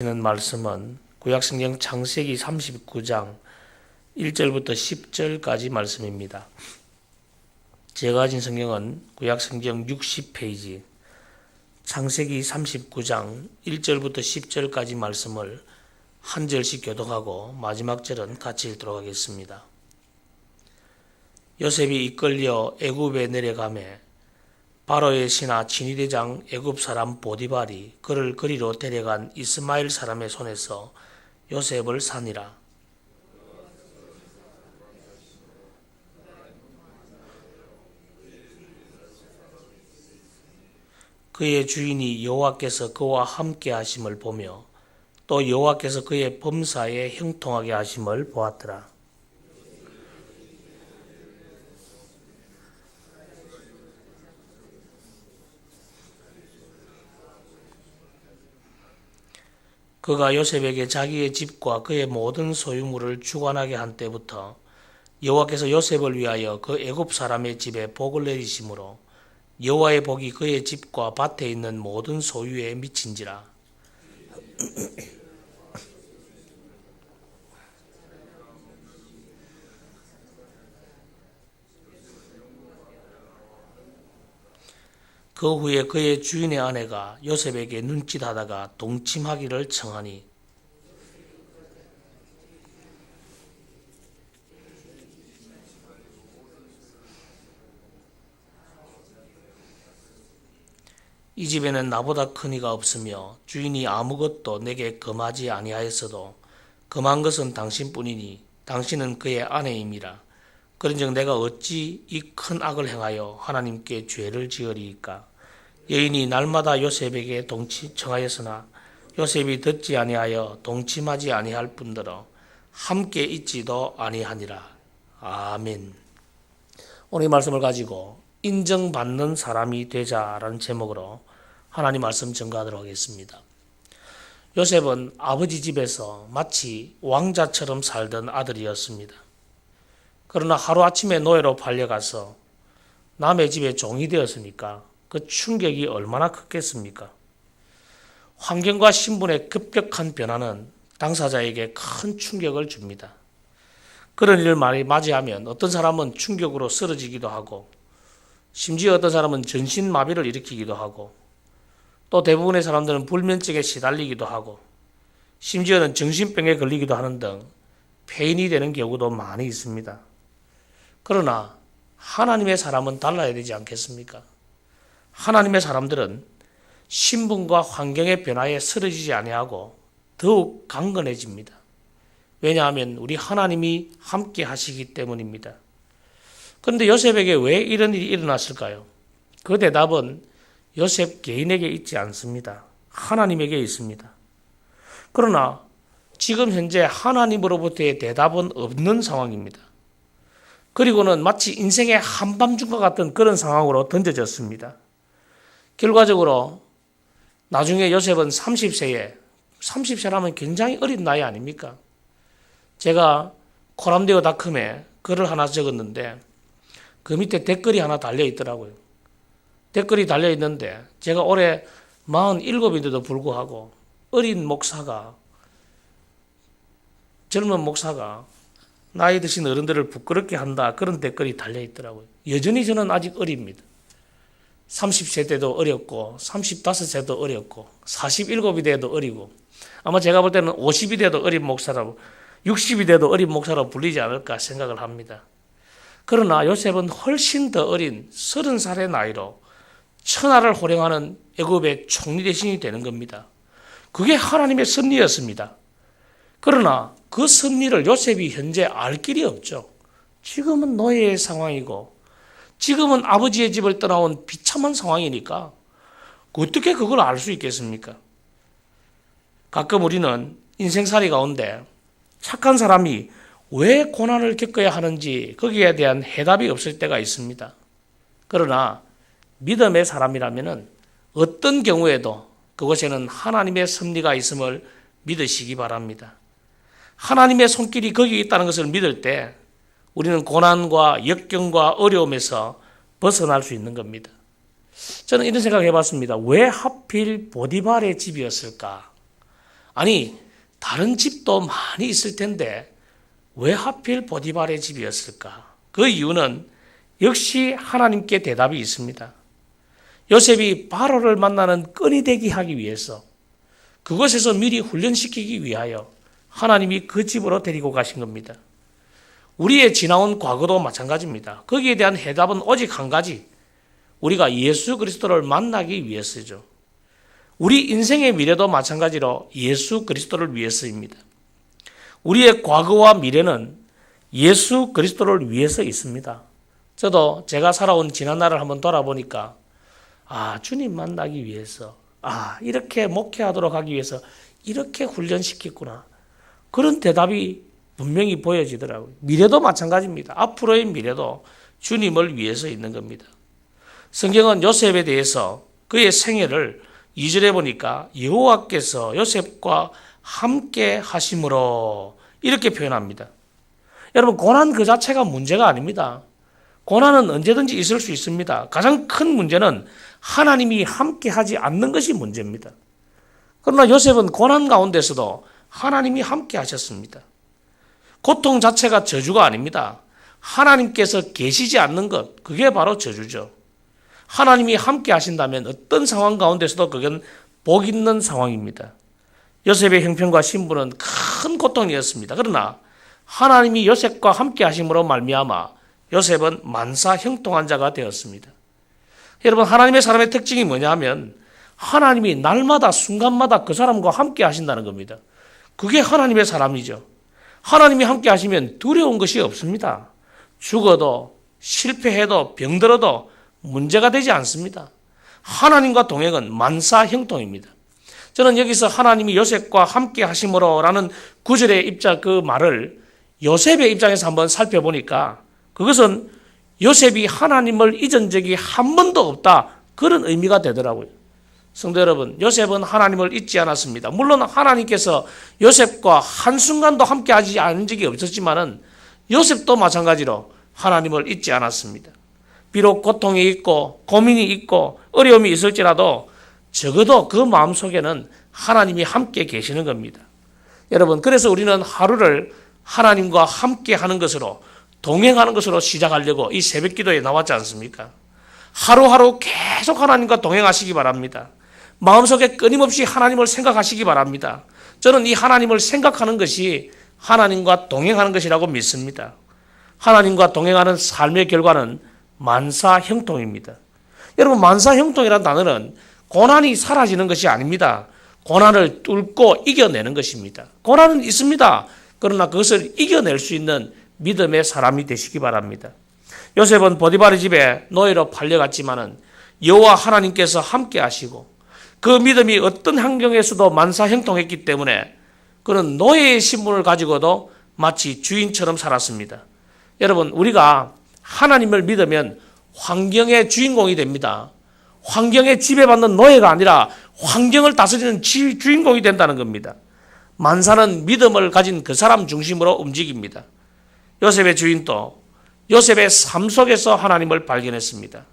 는 말씀은 구약성경 창세기 39장 1절부터 10절까지 말씀입니다. 제가 가진 성경은 구약성경 60페이지 창세기 39장 1절부터 10절까지 말씀을 한 절씩 교독하고 마지막 절은 같이 읽도록 하겠습니다. 요셉이 이끌려 애굽에 내려가매 바로의 신하 진위대장 애굽 사람 보디발이 그를 그리로 데려간 이스마엘 사람의 손에서 요셉을 사니라. 그의 주인이 여호와께서 그와 함께 하심을 보며 또 여호와께서 그의 범사에 형통하게 하심을 보았더라. 그가 요셉에게 자기의 집과 그의 모든 소유물을 주관하게 한 때부터 여호와께서 요셉을 위하여 그 애굽 사람의 집에 복을 내리심으로 여호와의 복이 그의 집과 밭에 있는 모든 소유에 미친지라. 그 후에 그의 주인의 아내가 요셉에게 눈짓하다가 동침하기를 청하니 이 집에는 나보다 큰 이가 없으며 주인이 아무것도 내게 금하지 아니하였어도 금한 것은 당신뿐이니 당신은 그의 아내임이라. 그런즉 내가 어찌 이 큰 악을 행하여 하나님께 죄를 지으리이까. 여인이 날마다 요셉에게 청하였으나 요셉이 듣지 아니하여 동침하지 아니할 뿐더러 함께 있지도 아니하니라. 아멘. 오늘 이 말씀을 가지고 인정받는 사람이 되자라는 제목으로 하나님 말씀 전가하도록 하겠습니다. 요셉은 아버지 집에서 마치 왕자처럼 살던 아들이었습니다. 그러나 하루아침에 노예로 팔려가서 남의 집에 종이 되었으니까 그 충격이 얼마나 컸겠습니까? 환경과 신분의 급격한 변화는 당사자에게 큰 충격을 줍니다. 그런 일을 맞이하면 어떤 사람은 충격으로 쓰러지기도 하고 심지어 어떤 사람은 전신마비를 일으키기도 하고 또 대부분의 사람들은 불면증에 시달리기도 하고 심지어는 정신병에 걸리기도 하는 등 폐인이 되는 경우도 많이 있습니다. 그러나 하나님의 사람은 달라야 되지 않겠습니까? 하나님의 사람들은 신분과 환경의 변화에 쓰러지지 아니하고 더욱 강건해집니다. 왜냐하면 우리 하나님이 함께 하시기 때문입니다. 그런데 요셉에게 왜 이런 일이 일어났을까요? 그 대답은 요셉 개인에게 있지 않습니다. 하나님에게 있습니다. 그러나 지금 현재 하나님으로부터의 대답은 없는 상황입니다. 그리고는 마치 인생의 한밤중과 같은 그런 상황으로 던져졌습니다. 결과적으로 나중에 요셉은 30세라면 굉장히 어린 나이 아닙니까? 제가 코람데오닷컴에 글을 하나 적었는데 그 밑에 댓글이 하나 달려 있더라고요. 댓글이 달려 있는데 제가 올해 47인데도 불구하고 젊은 목사가 나이 드신 어른들을 부끄럽게 한다, 그런 댓글이 달려 있더라고요. 여전히 저는 아직 어립니다. 30세 때도 어렸고 35세도 어렸고 47이 돼도 어리고 아마 제가 볼 때는 50이 돼도 어린 목사라고 60이 돼도 어린 목사라고 불리지 않을까 생각을 합니다. 그러나 요셉은 훨씬 더 어린 30살의 나이로 천하를 호령하는 애굽의 총리 대신이 되는 겁니다. 그게 하나님의 섭리였습니다. 그러나 그 섭리를 요셉이 현재 알 길이 없죠. 지금은 노예의 상황이고 지금은 아버지의 집을 떠나온 비참한 상황이니까 어떻게 그걸 알 수 있겠습니까? 가끔 우리는 인생살이 가운데 착한 사람이 왜 고난을 겪어야 하는지 거기에 대한 해답이 없을 때가 있습니다. 그러나 믿음의 사람이라면 어떤 경우에도 그곳에는 하나님의 섭리가 있음을 믿으시기 바랍니다. 하나님의 손길이 거기에 있다는 것을 믿을 때 우리는 고난과 역경과 어려움에서 벗어날 수 있는 겁니다. 저는 이런 생각을 해봤습니다. 왜 하필 보디발의 집이었을까? 아니, 다른 집도 많이 있을 텐데 왜 하필 보디발의 집이었을까? 그 이유는 역시 하나님께 대답이 있습니다. 요셉이 바로를 만나는 끈이 되게 하기 위해서, 그곳에서 미리 훈련시키기 위하여 하나님이 그 집으로 데리고 가신 겁니다. 우리의 지나온 과거도 마찬가지입니다. 거기에 대한 해답은 오직 한 가지, 우리가 예수 그리스도를 만나기 위해서죠. 우리 인생의 미래도 마찬가지로 예수 그리스도를 위해서입니다. 우리의 과거와 미래는 예수 그리스도를 위해서 있습니다. 저도 제가 살아온 지난날을 한번 돌아보니까 주님 만나기 위해서, 이렇게 목회하도록 하기 위해서 이렇게 훈련시켰구나, 그런 대답이 분명히 보여지더라고요. 미래도 마찬가지입니다. 앞으로의 미래도 주님을 위해서 있는 겁니다. 성경은 요셉에 대해서 그의 생애를 2절에 보니까 여호와께서 요셉과 함께 하심으로 이렇게 표현합니다. 여러분, 고난 그 자체가 문제가 아닙니다. 고난은 언제든지 있을 수 있습니다. 가장 큰 문제는 하나님이 함께 하지 않는 것이 문제입니다. 그러나 요셉은 고난 가운데서도 하나님이 함께 하셨습니다. 고통 자체가 저주가 아닙니다. 하나님께서 계시지 않는 것, 그게 바로 저주죠. 하나님이 함께 하신다면 어떤 상황 가운데서도 그건 복 있는 상황입니다. 요셉의 형편과 신분은 큰 고통이었습니다. 그러나 하나님이 요셉과 함께 하심으로 말미암아 요셉은 만사 형통한 자가 되었습니다. 여러분, 하나님의 사람의 특징이 뭐냐 하면 하나님이 날마다 순간마다 그 사람과 함께 하신다는 겁니다. 그게 하나님의 사람이죠. 하나님이 함께 하시면 두려운 것이 없습니다. 죽어도 실패해도 병들어도 문제가 되지 않습니다. 하나님과 동행은 만사 형통입니다. 저는 여기서 하나님이 요셉과 함께 하심으로 라는 9절의 입장, 그 말을 요셉의 입장에서 한번 살펴보니까 그것은 요셉이 하나님을 잊은 적이 한 번도 없다, 그런 의미가 되더라고요. 성도 여러분, 요셉은 하나님을 잊지 않았습니다. 물론 하나님께서 요셉과 한순간도 함께 하지 않은 적이 없었지만은 요셉도 마찬가지로 하나님을 잊지 않았습니다. 비록 고통이 있고 고민이 있고 어려움이 있을지라도 적어도 그 마음속에는 하나님이 함께 계시는 겁니다. 여러분, 그래서 우리는 하루를 하나님과 함께 하는 것으로, 동행하는 것으로 시작하려고 이 새벽 기도에 나왔지 않습니까? 하루하루 계속 하나님과 동행하시기 바랍니다. 마음속에 끊임없이 하나님을 생각하시기 바랍니다. 저는 이 하나님을 생각하는 것이 하나님과 동행하는 것이라고 믿습니다. 하나님과 동행하는 삶의 결과는 만사 형통입니다. 여러분, 만사 형통이라는 단어는 고난이 사라지는 것이 아닙니다. 고난을 뚫고 이겨내는 것입니다. 고난은 있습니다. 그러나 그것을 이겨낼 수 있는 믿음의 사람이 되시기 바랍니다. 요셉은 보디발의 집에 노예로 팔려갔지만은 여호와 하나님께서 함께 하시고 그 믿음이 어떤 환경에서도 만사 형통했기 때문에 그는 노예의 신분을 가지고도 마치 주인처럼 살았습니다. 여러분, 우리가 하나님을 믿으면 환경의 주인공이 됩니다. 환경에 지배받는 노예가 아니라 환경을 다스리는 주인공이 된다는 겁니다. 만사는 믿음을 가진 그 사람 중심으로 움직입니다. 요셉의 주인도 요셉의 삶 속에서 하나님을 발견했습니다.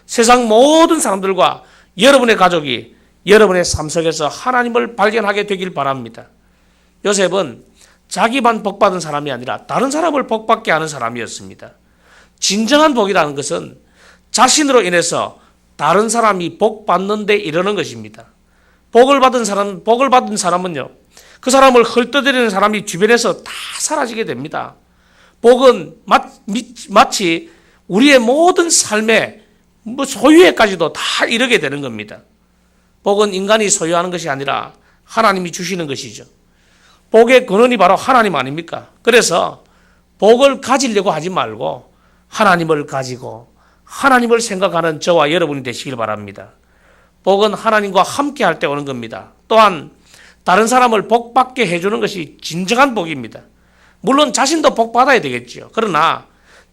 세상 모든 사람들과 여러분의 가족이 여러분의 삶 속에서 하나님을 발견하게 되길 바랍니다. 요셉은 자기만 복받은 사람이 아니라 다른 사람을 복받게 하는 사람이었습니다. 진정한 복이라는 것은 자신으로 인해서 다른 사람이 복받는 데 이르는 것입니다. 복을 받은 사람은요, 그 사람을 헐뜯으려는 사람이 주변에서 다 사라지게 됩니다. 복은 마치 우리의 모든 삶의 소유에까지도 다 이르게 되는 겁니다. 복은 인간이 소유하는 것이 아니라 하나님이 주시는 것이죠. 복의 근원이 바로 하나님 아닙니까? 그래서 복을 가지려고 하지 말고 하나님을 가지고 하나님을 생각하는 저와 여러분이 되시길 바랍니다. 복은 하나님과 함께 할 때 오는 겁니다. 또한 다른 사람을 복받게 해주는 것이 진정한 복입니다. 물론 자신도 복받아야 되겠죠. 그러나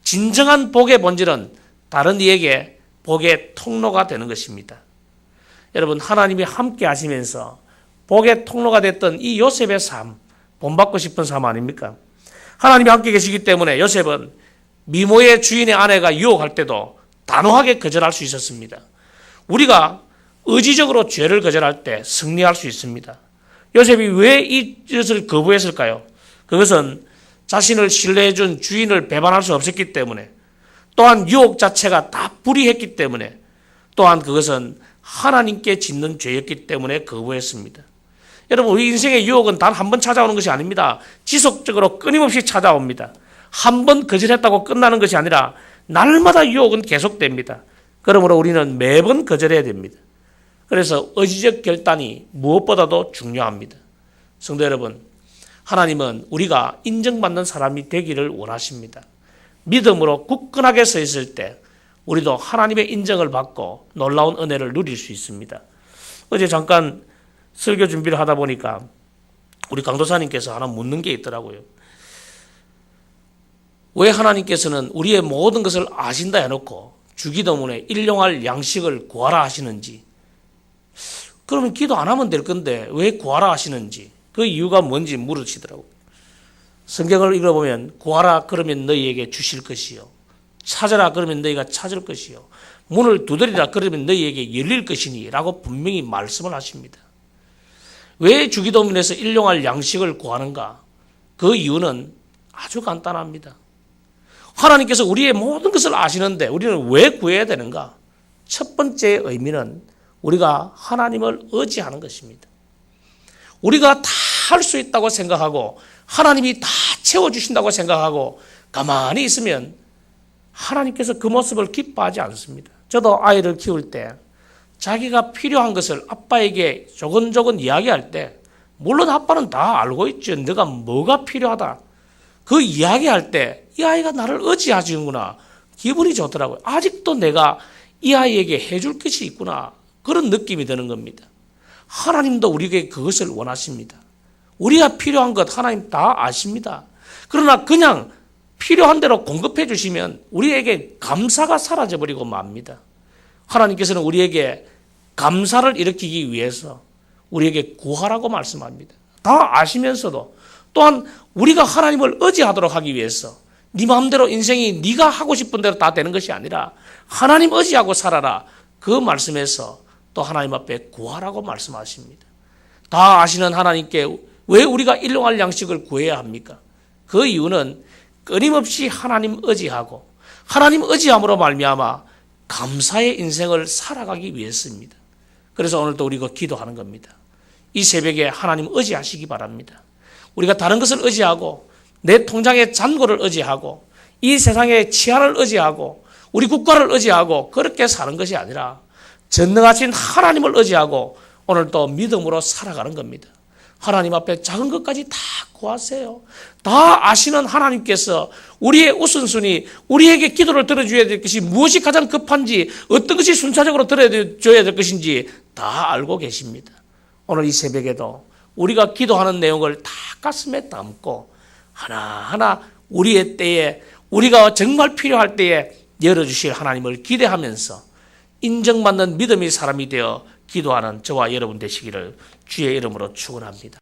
진정한 복의 본질은 다른 이에게 복의 통로가 되는 것입니다. 여러분, 하나님이 함께 하시면서 복의 통로가 됐던 이 요셉의 삶, 본받고 싶은 삶 아닙니까? 하나님이 함께 계시기 때문에 요셉은 미모의 주인의 아내가 유혹할 때도 단호하게 거절할 수 있었습니다. 우리가 의지적으로 죄를 거절할 때 승리할 수 있습니다. 요셉이 왜 이 뜻을 거부했을까요? 그것은 자신을 신뢰해준 주인을 배반할 수 없었기 때문에, 또한 유혹 자체가 다 불의했기 때문에, 또한 그것은 하나님께 짓는 죄였기 때문에 거부했습니다. 여러분, 우리 인생의 유혹은 단 한 번 찾아오는 것이 아닙니다. 지속적으로 끊임없이 찾아옵니다. 한 번 거절했다고 끝나는 것이 아니라 날마다 유혹은 계속됩니다. 그러므로 우리는 매번 거절해야 됩니다. 그래서 의지적 결단이 무엇보다도 중요합니다. 성도 여러분, 하나님은 우리가 인정받는 사람이 되기를 원하십니다. 믿음으로 굳건하게 서 있을 때 우리도 하나님의 인정을 받고 놀라운 은혜를 누릴 수 있습니다. 어제 잠깐 설교 준비를 하다 보니까 우리 강도사님께서 하나 묻는 게 있더라고요. 왜 하나님께서는 우리의 모든 것을 아신다 해놓고 주기도문에 일용할 양식을 구하라 하시는지, 그러면 기도 안 하면 될 건데 왜 구하라 하시는지, 그 이유가 뭔지 물으시더라고요. 성경을 읽어보면 구하라 그러면 너희에게 주실 것이요, 찾으라 그러면 너희가 찾을 것이요, 문을 두드리라 그러면 너희에게 열릴 것이니 라고 분명히 말씀을 하십니다. 왜 주기도문에서 일용할 양식을 구하는가? 그 이유는 아주 간단합니다. 하나님께서 우리의 모든 것을 아시는데 우리는 왜 구해야 되는가? 첫 번째 의미는 우리가 하나님을 의지하는 것입니다. 우리가 다 할 수 있다고 생각하고 하나님이 다 채워주신다고 생각하고 가만히 있으면 하나님께서 그 모습을 기뻐하지 않습니다. 저도 아이를 키울 때 자기가 필요한 것을 아빠에게 조곤조곤 이야기할 때, 물론 아빠는 다 알고 있죠. 내가 뭐가 필요하다. 그 이야기할 때 이 아이가 나를 의지하시는구나. 기분이 좋더라고요. 아직도 내가 이 아이에게 해줄 것이 있구나. 그런 느낌이 드는 겁니다. 하나님도 우리에게 그것을 원하십니다. 우리가 필요한 것 하나님 다 아십니다. 그러나 그냥 필요한 대로 공급해 주시면 우리에게 감사가 사라져버리고 맙니다. 하나님께서는 우리에게 감사를 일으키기 위해서 우리에게 구하라고 말씀합니다. 다 아시면서도 또한 우리가 하나님을 의지하도록 하기 위해서 네 마음대로 인생이 네가 하고 싶은 대로 다 되는 것이 아니라 하나님 의지하고 살아라. 그 말씀에서 또 하나님 앞에 구하라고 말씀하십니다. 다 아시는 하나님께 왜 우리가 일용할 양식을 구해야 합니까? 그 이유는 끊임없이 하나님 의지하고 하나님 의지함으로 말미암아 감사의 인생을 살아가기 위해서입니다. 그래서 오늘도 우리가 기도하는 겁니다. 이 새벽에 하나님 의지하시기 바랍니다. 우리가 다른 것을 의지하고 내 통장의 잔고를 의지하고 이 세상의 치안을 의지하고 우리 국가를 의지하고 그렇게 사는 것이 아니라 전능하신 하나님을 의지하고 오늘도 믿음으로 살아가는 겁니다. 하나님 앞에 작은 것까지 다 구하세요. 다 아시는 하나님께서 우리의 우선순위, 우리에게 기도를 들어줘야 될 것이 무엇이 가장 급한지, 어떤 것이 순차적으로 들어줘야 될 것인지 다 알고 계십니다. 오늘 이 새벽에도 우리가 기도하는 내용을 다 가슴에 담고 하나하나 우리의 때에, 우리가 정말 필요할 때에 열어주실 하나님을 기대하면서 인정받는 믿음의 사람이 되어 기도하는 저와 여러분 되시기를 주의 이름으로 축원합니다.